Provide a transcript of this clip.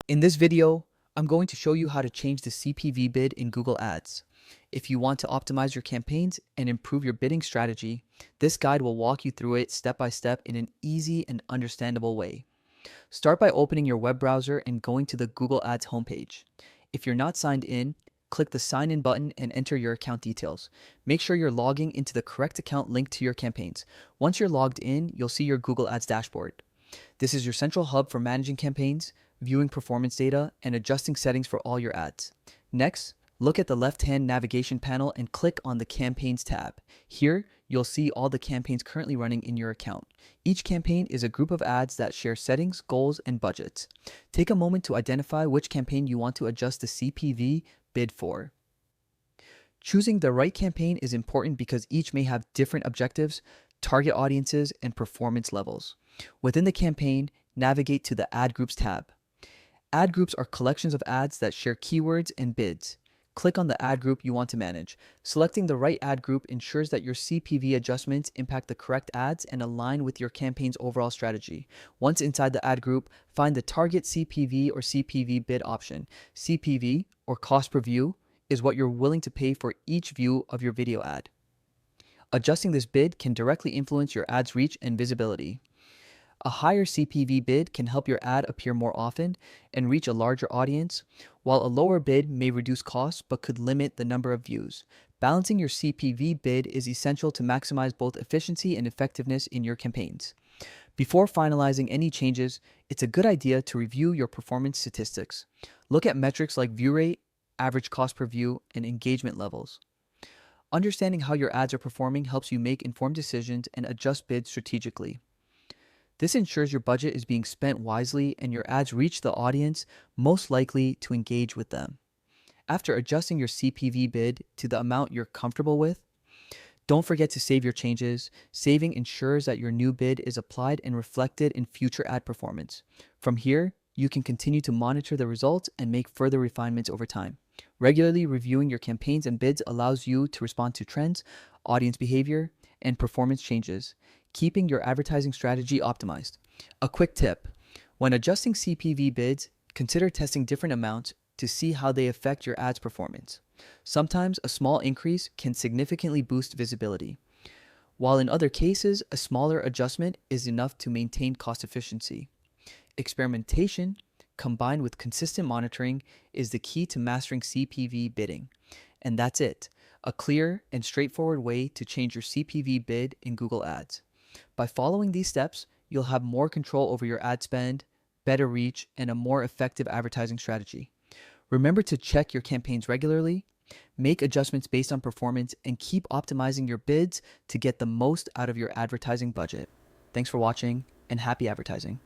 In this video, I'm going to show you how to change the CPV bid in Google Ads. If you want to optimize your campaigns and improve your bidding strategy, this guide will walk you through it step by step in an easy and understandable way. Start by opening your web browser and going to the Google Ads homepage. If you're not signed in, click the sign in button and enter your account details. Make sure you're logging into the correct account linked to your campaigns. Once you're logged in, you'll see your Google Ads dashboard. This is your central hub for managing campaigns, viewing performance data, and adjusting settings for all your ads. Next, look at the left-hand navigation panel and click on the Campaigns tab. Here, you'll see all the campaigns currently running in your account. Each campaign is a group of ads that share settings, goals, and budgets. Take a moment to identify which campaign you want to adjust the CPV bid for. Choosing the right campaign is important because each may have different objectives, target audiences, and performance levels. Within the campaign, navigate to the Ad Groups tab. Ad groups are collections of ads that share keywords and bids. Click on the ad group you want to manage. Selecting the right ad group ensures that your CPV adjustments impact the correct ads and align with your campaign's overall strategy. Once inside the ad group, find the Target CPV or CPV bid option. CPV, or cost per view, is what you're willing to pay for each view of your video ad. Adjusting this bid can directly influence your ad's reach and visibility. A higher CPV bid can help your ad appear more often and reach a larger audience, while a lower bid may reduce costs but could limit the number of views. Balancing your CPV bid is essential to maximize both efficiency and effectiveness in your campaigns. Before finalizing any changes, it's a good idea to review your performance statistics. Look at metrics like view rate, average cost per view, and engagement levels. Understanding how your ads are performing helps you make informed decisions and adjust bids strategically. This ensures your budget is being spent wisely and your ads reach the audience most likely to engage with them. After adjusting your CPV bid to the amount you're comfortable with, don't forget to save your changes. Saving ensures that your new bid is applied and reflected in future ad performance. From here, you can continue to monitor the results and make further refinements over time. Regularly reviewing your campaigns and bids allows you to respond to trends, audience behavior, and performance changes, keeping your advertising strategy optimized. A quick tip: when adjusting CPV bids, consider testing different amounts to see how they affect your ad's performance. Sometimes a small increase can significantly boost visibility, while in other cases, a smaller adjustment is enough to maintain cost efficiency. Experimentation, combined with consistent monitoring, is the key to mastering CPV bidding. And that's it. A clear and straightforward way to change your CPV bid in Google Ads. By following these steps, you'll have more control over your ad spend, better reach, and a more effective advertising strategy. Remember to check your campaigns regularly, make adjustments based on performance, and keep optimizing your bids to get the most out of your advertising budget. Thanks for watching, and happy advertising.